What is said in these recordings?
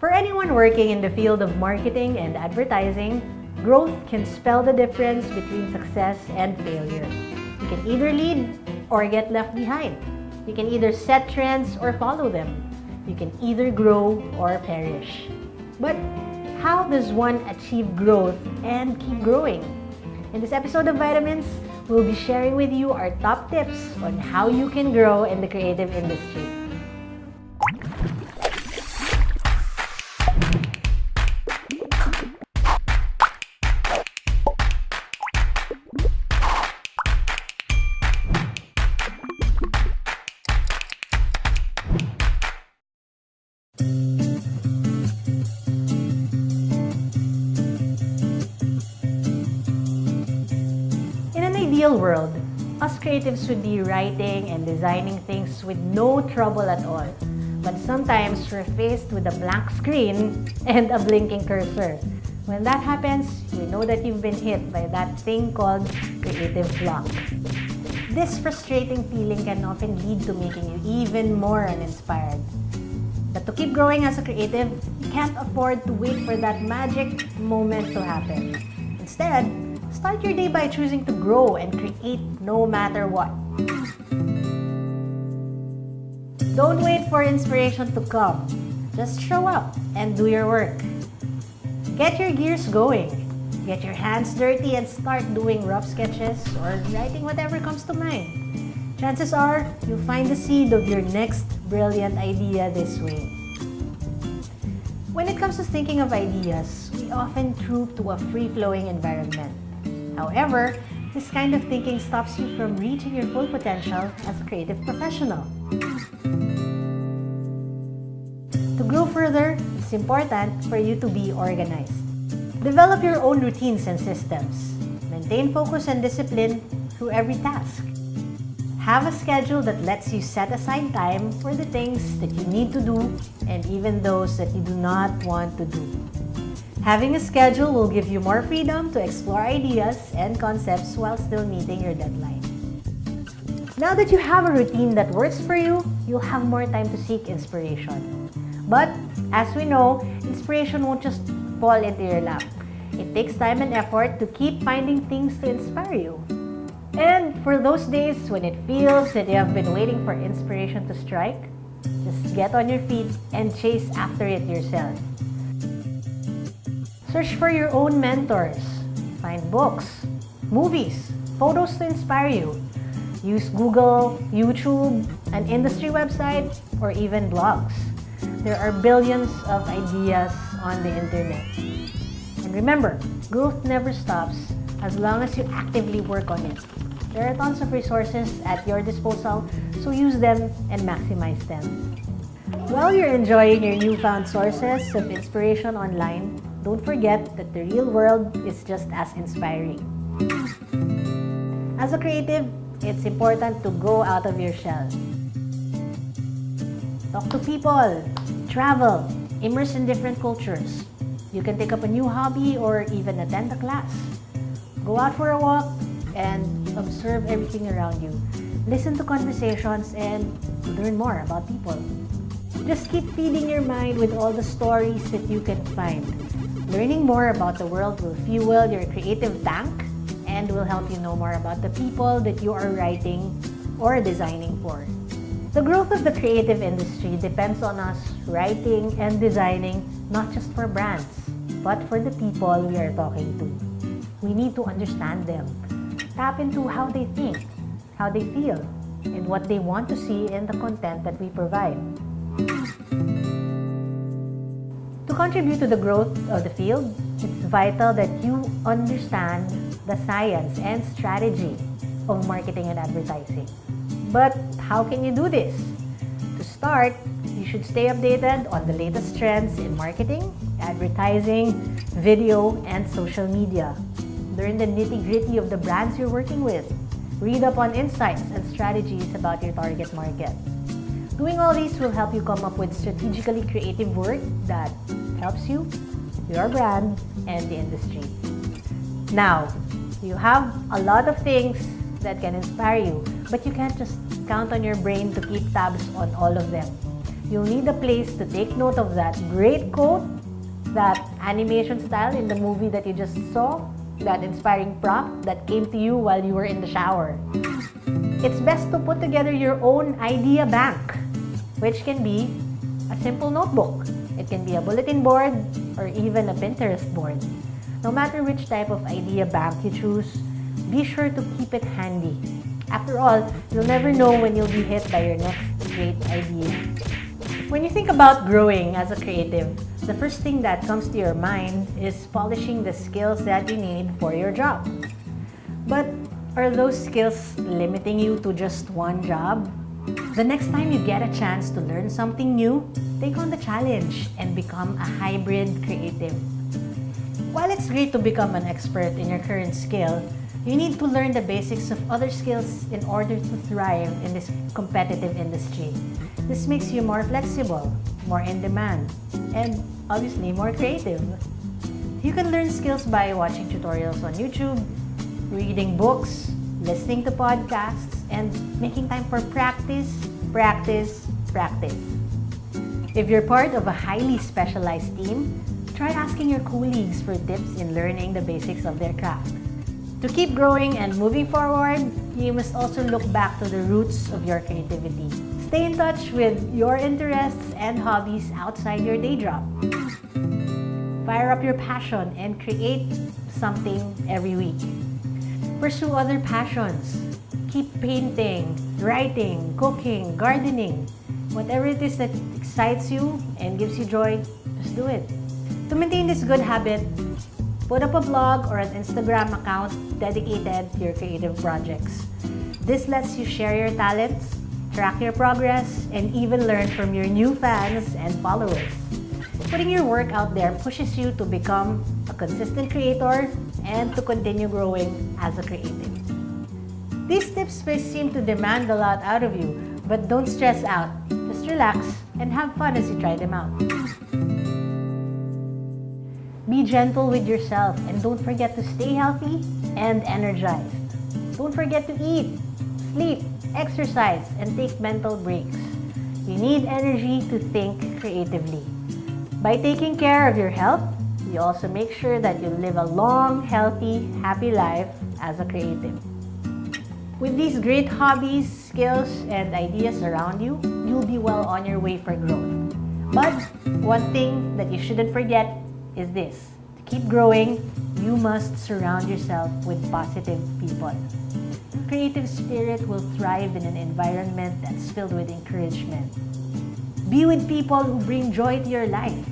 For anyone working in the field of marketing and advertising, growth can spell the difference between success and failure. You can either lead or get left behind. You can either set trends or follow them. You can either grow or perish. But how does one achieve growth and keep growing? In this episode of VitaMins, we'll be sharing with you our top tips on how you can grow in the creative industry. Ideal world, us creatives would be writing and designing things with no trouble at all. But sometimes we're faced with a blank screen and a blinking cursor. When that happens, you know that you've been hit by that thing called creative block. This frustrating feeling can often lead to making you even more uninspired. But to keep growing as a creative, you can't afford to wait for that magic moment to happen. Instead, start your day by choosing to grow and create no matter what. Don't wait for inspiration to come. Just show up and do your work. Get your gears going. Get your hands dirty and start doing rough sketches or writing whatever comes to mind. Chances are, you'll find the seed of your next brilliant idea this way. When it comes to thinking of ideas, we often troop to a free-flowing environment. However, this kind of thinking stops you from reaching your full potential as a creative professional. To grow further, it's important for you to be organized. Develop your own routines and systems. Maintain focus and discipline through every task. Have a schedule that lets you set aside time for the things that you need to do and even those that you do not want to do. Having a schedule will give you more freedom to explore ideas and concepts while still meeting your deadline. Now that you have a routine that works for you, you'll have more time to seek inspiration. But as we know, inspiration won't just fall into your lap. It takes time and effort to keep finding things to inspire you. And for those days when it feels that you have been waiting for inspiration to strike, just get on your feet and chase after it yourself. Search for your own mentors. Find books, movies, photos to inspire you. Use Google, YouTube, an industry website, or even blogs. There are billions of ideas on the internet. And remember, growth never stops as long as you actively work on it. There are tons of resources at your disposal, so use them and maximize them. While you're enjoying your newfound sources of inspiration online, don't forget that the real world is just as inspiring. As a creative, it's important to go out of your shell. Talk to people, travel, immerse in different cultures. You can take up a new hobby or even attend a class. Go out for a walk and observe everything around you. Listen to conversations and learn more about people. Just keep feeding your mind with all the stories that you can find. Learning more about the world will fuel your creative tank and will help you know more about the people that you are writing or designing for. The growth of the creative industry depends on us writing and designing not just for brands, but for the people we are talking to. We need to understand them, tap into how they think, how they feel, and what they want to see in the content that we provide. To contribute to the growth of the field, it's vital that you understand the science and strategy of marketing and advertising. But how can you do this? To start, you should stay updated on the latest trends in marketing, advertising, video, and social media. Learn the nitty-gritty of the brands you're working with. Read up on insights and strategies about your target market. Doing all these will help you come up with strategically creative work that helps you, your brand, and the industry. Now, you have a lot of things that can inspire you, but you can't just count on your brain to keep tabs on all of them. You'll need a place to take note of that great quote, that animation style in the movie that you just saw, that inspiring prop that came to you while you were in the shower. It's best to put together your own idea bank, which can be a simple notebook. It can be a bulletin board or even a Pinterest board. No matter which type of idea bank you choose, be sure to keep it handy. After all, you'll never know when you'll be hit by your next great idea. When you think about growing as a creative, the first thing that comes to your mind is polishing the skills that you need for your job. But are those skills limiting you to just one job? The next time you get a chance to learn something new, take on the challenge and become a hybrid creative. While it's great to become an expert in your current skill, you need to learn the basics of other skills in order to thrive in this competitive industry. This makes you more flexible, more in demand, and obviously more creative. You can learn skills by watching tutorials on YouTube, reading books, listening to podcasts, and making time for practice, practice, practice. If you're part of a highly specialized team, try asking your colleagues for tips in learning the basics of their craft. To keep growing and moving forward, you must also look back to the roots of your creativity. Stay in touch with your interests and hobbies outside your day job. Fire up your passion and create something every week. Pursue other passions. Keep painting, writing, cooking, gardening. Whatever it is that excites you and gives you joy, just do it. To maintain this good habit, put up a blog or an Instagram account dedicated to your creative projects. This lets you share your talents, track your progress, and even learn from your new fans and followers. Putting your work out there pushes you to become a consistent creator and to continue growing as a creative. These tips may seem to demand a lot out of you, but don't stress out. Just relax and have fun as you try them out. Be gentle with yourself and don't forget to stay healthy and energized. Don't forget to eat, sleep, exercise, and take mental breaks. You need energy to think creatively. By taking care of your health, you also make sure that you live a long, healthy, happy life as a creative. With these great hobbies, skills, and ideas around you, you'll be well on your way for growth. But one thing that you shouldn't forget is this. To keep growing, you must surround yourself with positive people. Your creative spirit will thrive in an environment that's filled with encouragement. Be with people who bring joy to your life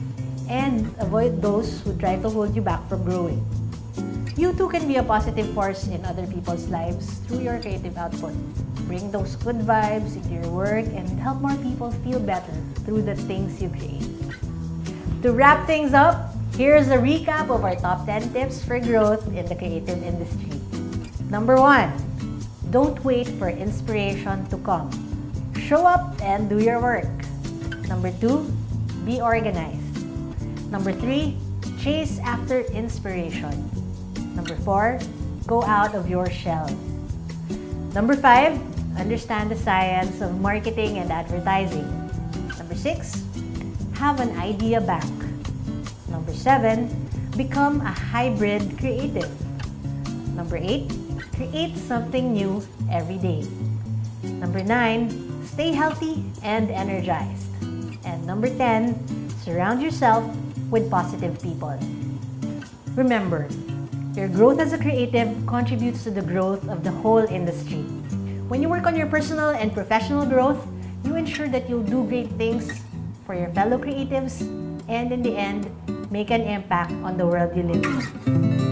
and avoid those who try to hold you back from growing. You too can be a positive force in other people's lives through your creative output. Bring those good vibes into your work and help more people feel better through the things you create. To wrap things up, here's a recap of our top 10 tips for growth in the creative industry. Number 1, don't wait for inspiration to come. Show up and do your work. Number 2, be organized. Number 3, chase after inspiration. Number 4, go out of your shell. Number 5, understand the science of marketing and advertising. Number 6, have an idea bank. Number 7, become a hybrid creative. Number 8, create something new every day. Number 9, stay healthy and energized. And number 10, surround yourself with positive people. Remember, your growth as a creative contributes to the growth of the whole industry. When you work on your personal and professional growth, you ensure that you'll do great things for your fellow creatives and in the end, make an impact on the world you live in.